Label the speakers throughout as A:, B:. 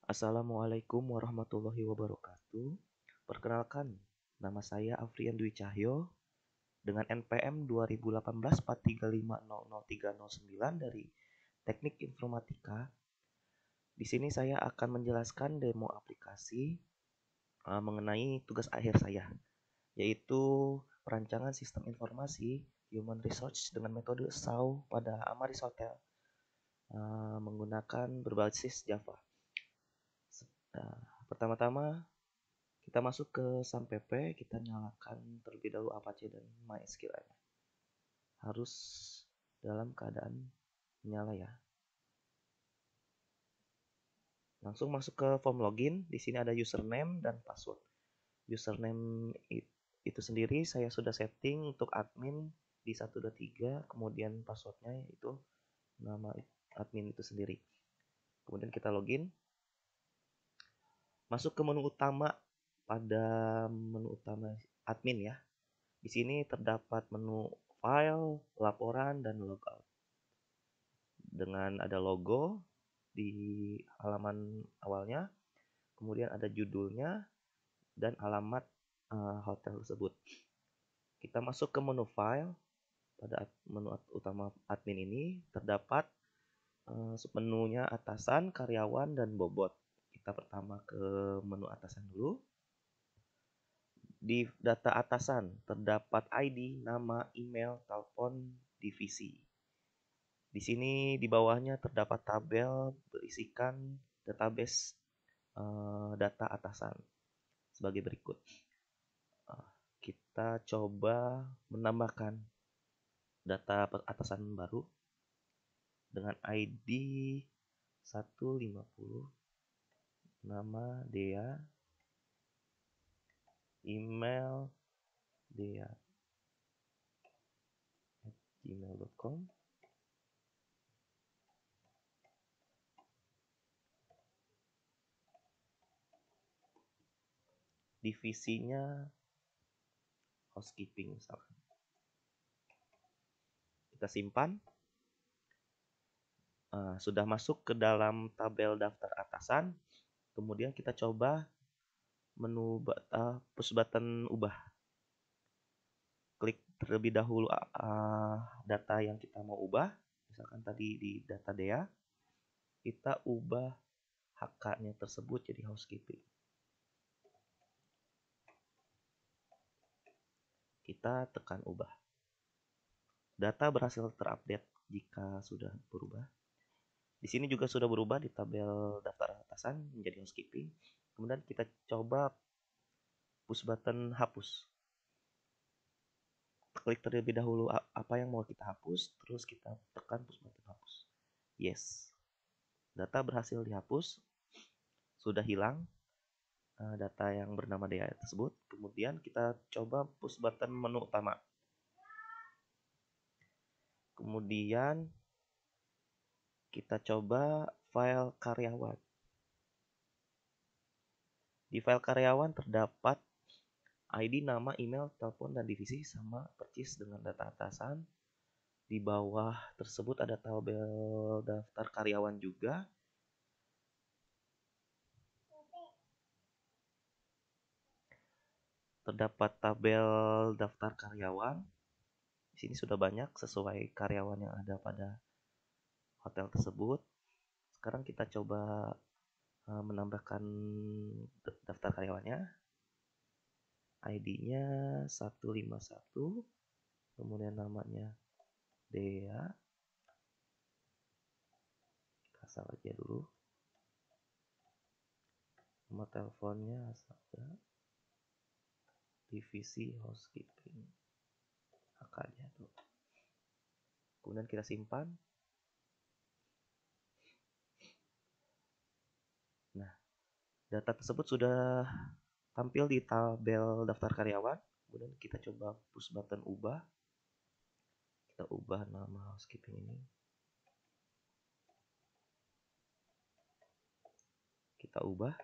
A: Assalamualaikum warahmatullahi wabarakatuh. Perkenalkan, nama saya Afrian Dwi Cahyo dengan NPM 2018 435000309 dari Teknik Informatika. Di sini saya akan menjelaskan demo aplikasi mengenai tugas akhir saya, yaitu perancangan sistem informasi Human Resource dengan metode SAW pada Amaris Hotel menggunakan berbasis Java. Pertama-tama kita masuk ke SAMPP, kita nyalakan terlebih dahulu Apache dan MySQL. Harus dalam keadaan menyala ya. Langsung masuk ke form login. Di sini ada username dan password. Username itu sendiri saya sudah setting untuk admin di 123, kemudian passwordnya itu nama admin itu sendiri. Kemudian kita login. Masuk ke menu utama. Pada menu utama admin ya. Di sini terdapat menu file, laporan, dan logout. Dengan ada logo di halaman awalnya, kemudian ada judulnya dan alamat hotel tersebut. Kita masuk ke menu file. Pada menu utama admin ini terdapat submenunya atasan, karyawan, dan bobot. Kita pertama ke menu atasan dulu. Di data atasan terdapat ID, nama, email, telepon, divisi. Di sini di bawahnya terdapat tabel berisikan database data atasan sebagai berikut. Kita coba menambahkan data atasan baru dengan ID 150, nama Dea, email dea@gmail.com, divisinya housekeeping misalkan. Kita simpan. Sudah masuk ke dalam tabel daftar atasan. Kemudian kita coba menu push button ubah. Klik terlebih dahulu data yang kita mau ubah. Misalkan tadi di data Dea, kita ubah HK-nya tersebut jadi housekeeping. Kita tekan ubah. Data berhasil terupdate jika sudah berubah. Di sini juga sudah berubah di tabel daftar atasan menjadi housekeeping. Kemudian kita coba push button hapus. Klik terlebih dahulu apa yang mau kita hapus, terus kita tekan push button hapus. Yes. Data berhasil dihapus. Sudah hilang data yang bernama Dea tersebut. Kemudian kita coba push button menu utama. Kemudian kita coba file karyawan. Di file karyawan terdapat ID, nama, email, telepon, dan divisi sama persis dengan data atasan. Di bawah tersebut ada tabel daftar karyawan juga. Terdapat tabel daftar karyawan. Di sini sudah banyak sesuai karyawan yang ada pada hotel tersebut. Sekarang kita coba menambahkan daftar karyawannya. ID-nya 151, kemudian namanya Dea. Kita asal aja dulu. Nomor teleponnya ada. Divisi housekeeping. AK-nya tuh. Kemudian kita simpan. Nah, data tersebut sudah tampil di tabel daftar karyawan. Kemudian kita coba push button ubah. Kita ubah nama housekeeping ini. Kita ubah.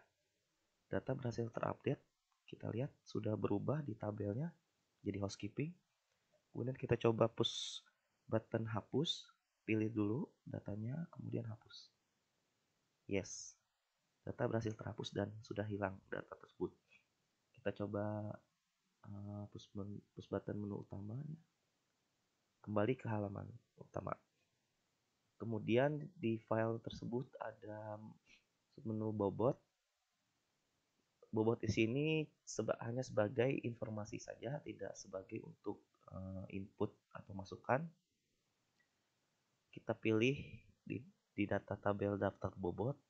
A: Data berhasil terupdate. Kita lihat sudah berubah di tabelnya jadi housekeeping. Kemudian kita coba push button hapus. Pilih dulu datanya, kemudian hapus. Yes. Data berhasil terhapus dan sudah hilang data tersebut. Kita coba push button menu utama. Kembali ke halaman utama. Kemudian di file tersebut ada menu bobot. Bobot di sini hanya sebagai informasi saja, tidak sebagai untuk input atau masukan. Kita pilih di data tabel daftar bobot.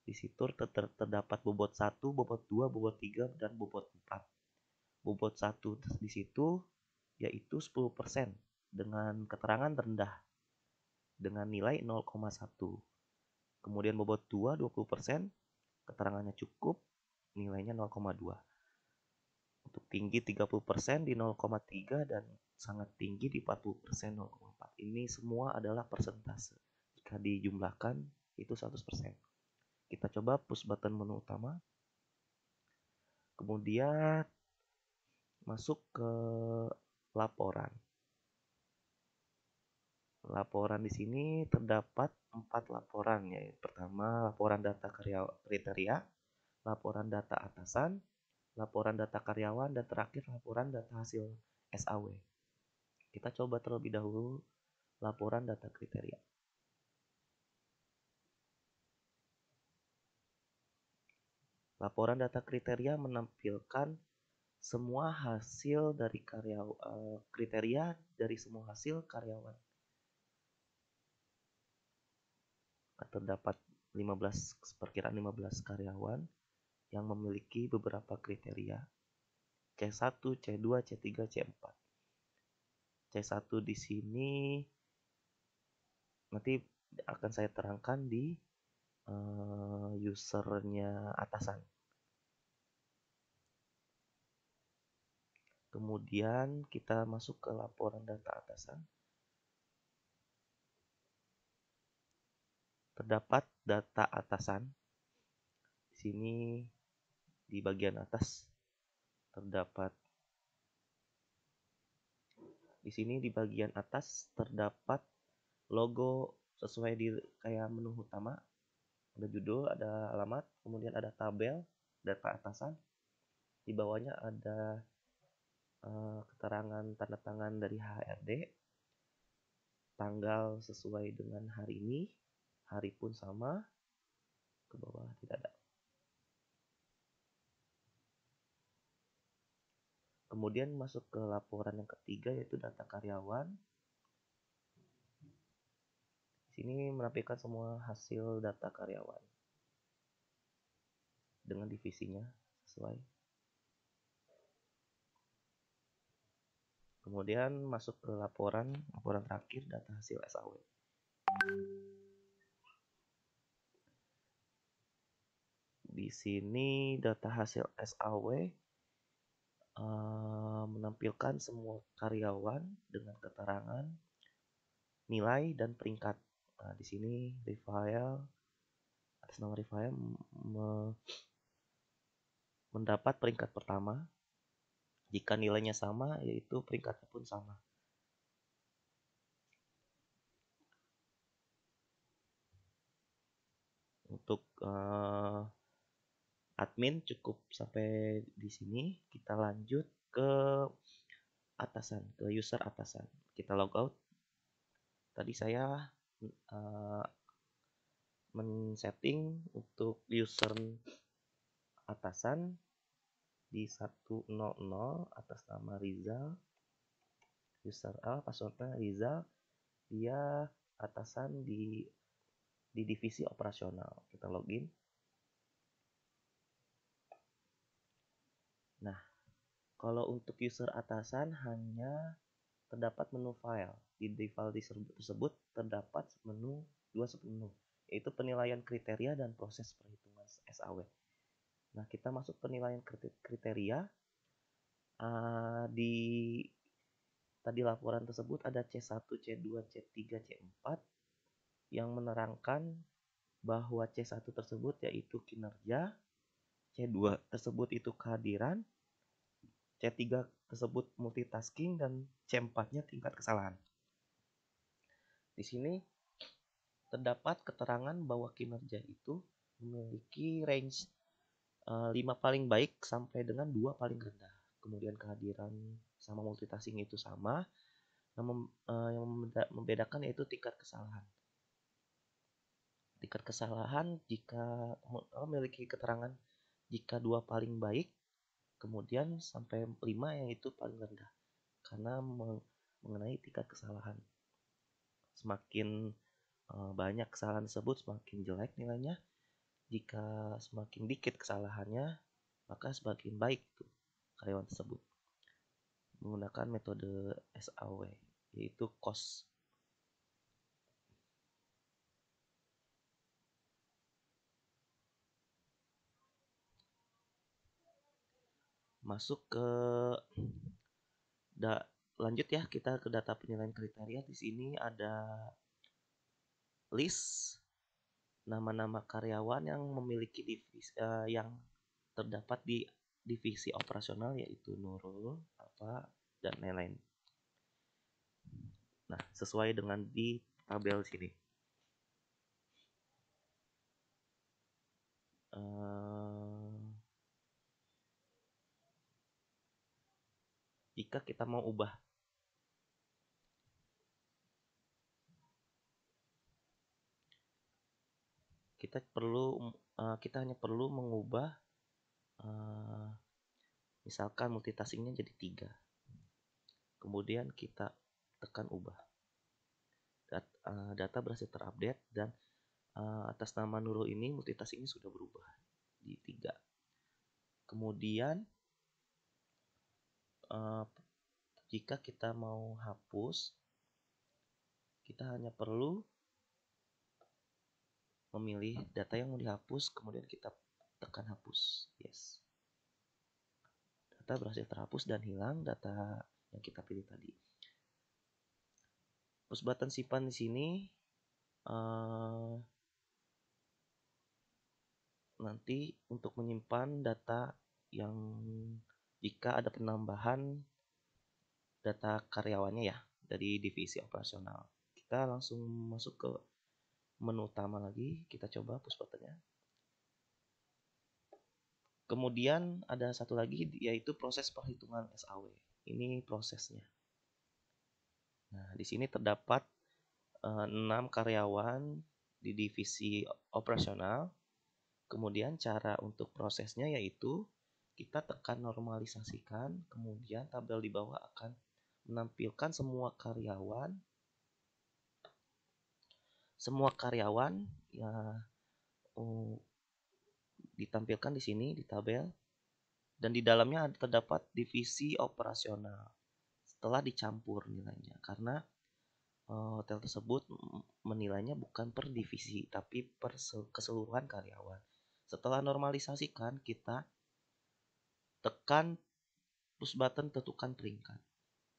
A: Di situ terdapat bobot 1, bobot 2, bobot 3, dan bobot 4. Bobot 1 di situ yaitu 10% dengan keterangan rendah dengan nilai 0,1. Kemudian bobot 2 20%, keterangannya cukup, nilainya 0,2. Untuk tinggi 30% di 0,3 dan sangat tinggi di 40% 0,4. Ini semua adalah persentase. Jika dijumlahkan itu 100%. Kita coba push button menu utama. Kemudian masuk ke laporan. Laporan di sini terdapat 4 laporan, yaitu pertama laporan data kriteria, laporan data atasan, laporan data karyawan, dan terakhir laporan data hasil SAW. Kita coba terlebih dahulu laporan data kriteria. Laporan data kriteria menampilkan semua hasil dari kriteria dari semua hasil karyawan. Terdapat perkiraan 15 karyawan yang memiliki beberapa kriteria C1, C2, C3, C4. C1 di sini nanti akan saya terangkan di usernya atasan. Kemudian kita masuk ke laporan data atasan. Terdapat data atasan. Di sini di bagian atas terdapat logo sesuai di kayak menu utama. Ada judul, ada alamat, kemudian ada tabel data atasan. Di bawahnya ada keterangan tanda tangan dari HRD, tanggal sesuai dengan hari ini, hari pun sama, ke bawah tidak ada. Kemudian masuk ke laporan yang ketiga, yaitu data karyawan. Di sini menampilkan semua hasil data karyawan dengan divisinya sesuai. Kemudian masuk ke laporan terakhir data hasil SAW. Di sini data hasil SAW menampilkan semua karyawan dengan keterangan, nilai, dan peringkat. Nah, di sini Rifael, atas nama Rifael mendapat peringkat pertama. Jika nilainya sama, yaitu peringkatnya pun sama. Untuk admin cukup sampai di sini. Kita lanjut ke atasan, ke user atasan. Kita logout. Tadi saya men-setting untuk user atasan di 100 atas nama Rizal. User A, passwordnya Rizal. Dia atasan di divisi operasional. Kita login. Nah, kalau untuk user atasan hanya terdapat menu file. Di file tersebut terdapat dua submenu, yaitu penilaian kriteria dan proses perhitungan SAW. Nah, kita masuk penilaian kriteria. Di tadi laporan tersebut ada C1, C2, C3, C4 yang menerangkan bahwa C1 tersebut yaitu kinerja, C2 tersebut itu kehadiran, C3 tersebut multitasking, dan C4-nya tingkat kesalahan. Di sini terdapat keterangan bahwa kinerja itu memiliki range 5 paling baik sampai dengan 2 paling rendah. Kemudian kehadiran sama multitasking itu sama, yang membedakan yaitu tingkat kesalahan. Tingkat kesalahan jika memiliki keterangan jika 2 paling baik, kemudian sampai 5 yang itu paling rendah. Karena mengenai tingkat kesalahan. Semakin banyak kesalahan tersebut semakin jelek nilainya. Jika semakin dikit kesalahannya, maka semakin baik itu karyawan tersebut. Menggunakan metode SAW, yaitu COS. Masuk ke lanjut ya, kita ke data penilaian kriteria. Di sini ada list nama-nama karyawan yang memiliki divisi yang terdapat di divisi operasional, yaitu Nurul, Alfa, dan lain-lain. Nah, sesuai dengan di tabel sini. Jika kita mau ubah kita hanya perlu mengubah misalkan multitaskingnya jadi 3, kemudian kita tekan ubah. Data berhasil terupdate dan atas nama Nurul ini multitaskingnya sudah berubah di 3. Kemudian jika kita mau hapus, kita hanya perlu memilih data yang mau dihapus, kemudian kita tekan hapus. Yes. Data berhasil terhapus dan hilang data yang kita pilih tadi. Push button simpan di sini nanti untuk menyimpan data yang jika ada penambahan data karyawannya ya dari divisi operasional. Kita langsung masuk ke menu utama lagi, kita coba push buttonnya. Kemudian ada satu lagi yaitu proses perhitungan SAW. Ini prosesnya. Nah, di sini terdapat 6 karyawan di divisi operasional. Kemudian cara untuk prosesnya yaitu kita tekan normalisasikan, kemudian tabel di bawah akan menampilkan semua karyawan ya ditampilkan di sini di tabel, dan di dalamnya terdapat divisi operasional setelah dicampur nilainya, karena hotel tersebut menilainya bukan per divisi tapi per keseluruhan karyawan. Setelah normalisasikan, kita tekan push button tentukan peringkat.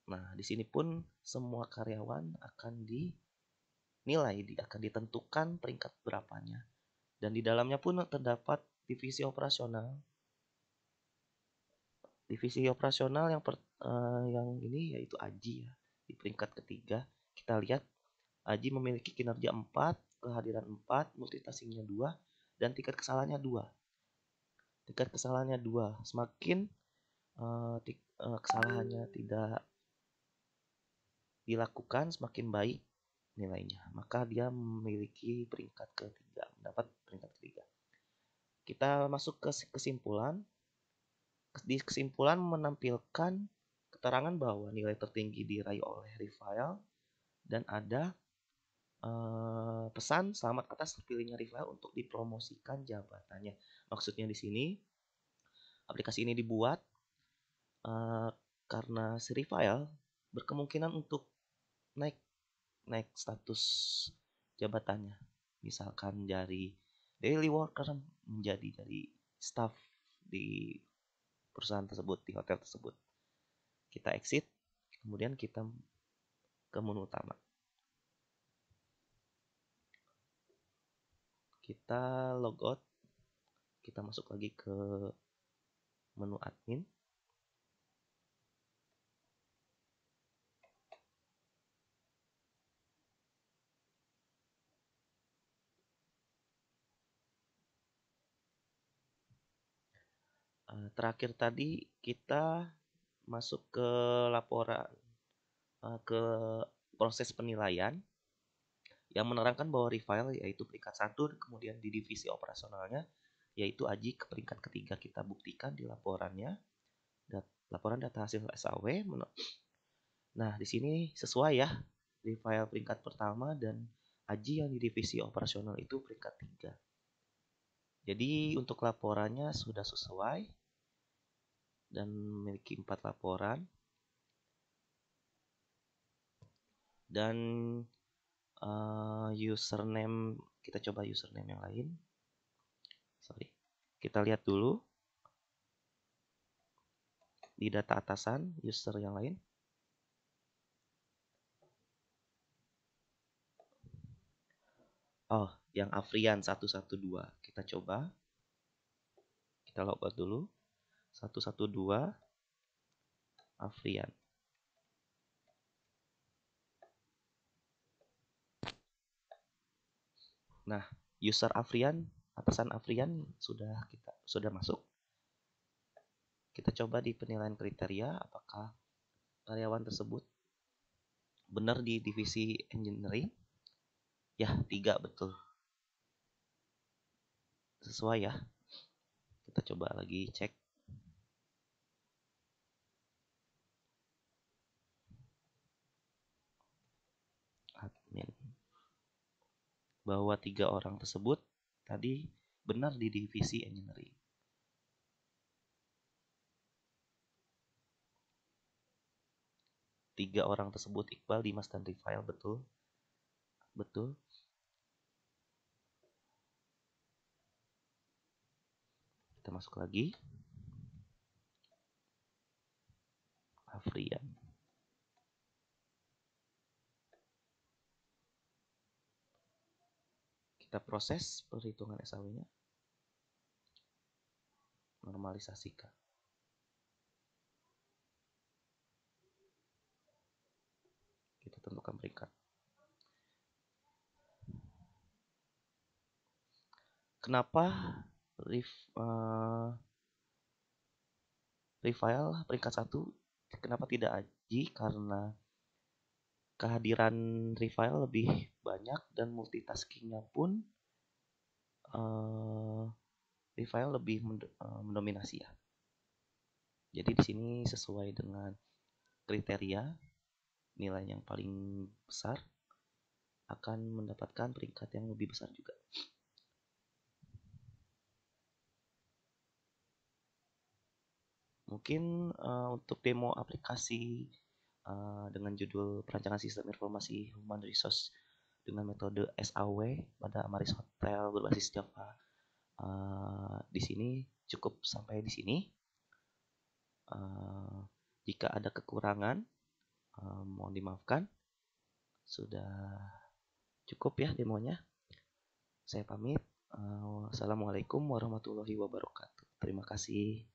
A: Nah, di sini pun semua karyawan akan dinilai, akan ditentukan peringkat berapanya. Dan di dalamnya pun terdapat divisi operasional. Divisi operasional yang ini yaitu Aji ya, di peringkat ketiga. Kita lihat Aji memiliki kinerja 4, kehadiran 4, multitaskingnya 2, dan tingkat kesalahannya 2. Tingkat kesalahannya 2. Semakin kesalahannya tidak dilakukan, semakin baik nilainya. Maka dia memiliki peringkat ketiga, mendapat peringkat ketiga. Kita masuk ke kesimpulan. Di kesimpulan menampilkan keterangan bahwa nilai tertinggi diraih oleh Rifael dan ada pesan selamat atas terpilihnya Rifael untuk dipromosikan jabatannya. Maksudnya di sini aplikasi ini dibuat karena si Rifael berkemungkinan untuk naik status jabatannya, misalkan dari daily worker menjadi dari staff di perusahaan tersebut, di hotel tersebut. Kita exit, kemudian kita ke menu utama. Kita logout, kita masuk lagi ke menu admin. Terakhir tadi kita masuk ke laporan, ke proses penilaian yang menerangkan bahwa refile yaitu peringkat 1, kemudian di divisi operasionalnya yaitu Aji ke peringkat ketiga kita buktikan di laporannya, laporan data hasil SAW. Nah, di sini sesuai ya, refile peringkat pertama dan Aji yang di divisi operasional itu peringkat 3. Jadi untuk laporannya sudah sesuai dan memiliki 4 laporan. Dan username, kita coba username yang lain. Kita lihat dulu di data atasan user yang lain. Oh, yang Afrian 112. Kita coba. Kita logout dulu. 112 Afrian. Nah, user Afrian, atasan Afrian sudah masuk. Kita coba di penilaian kriteria apakah karyawan tersebut benar di divisi engineering. Ya, 3 betul. Sesuai ya. Kita coba lagi cek. Admin. Bahwa 3 orang tersebut tadi benar di divisi engineering. Tiga orang tersebut Iqbal, Dimas, dan Rifail betul. Betul. Kita masuk lagi. Afrian. Kita proses perhitungan SAW-nya. Normalisasikan. Kita tentukan peringkat. Kenapa Rifail peringkat 1? Kenapa tidak Aji? Karena kehadiran Rifail lebih banyak dan multitaskingnya pun Rifail lebih mendominasi ya. Jadi di sini sesuai dengan kriteria nilai yang paling besar akan mendapatkan peringkat yang lebih besar juga. Mungkin untuk demo aplikasi dengan judul perancangan sistem informasi human resource dengan metode SAW pada Amaris Hotel berbasis Java. Di sini cukup sampai di sini. Jika ada kekurangan, mohon dimaafkan. Sudah cukup ya demonya. Saya pamit. Wassalamualaikum warahmatullahi wabarakatuh. Terima kasih.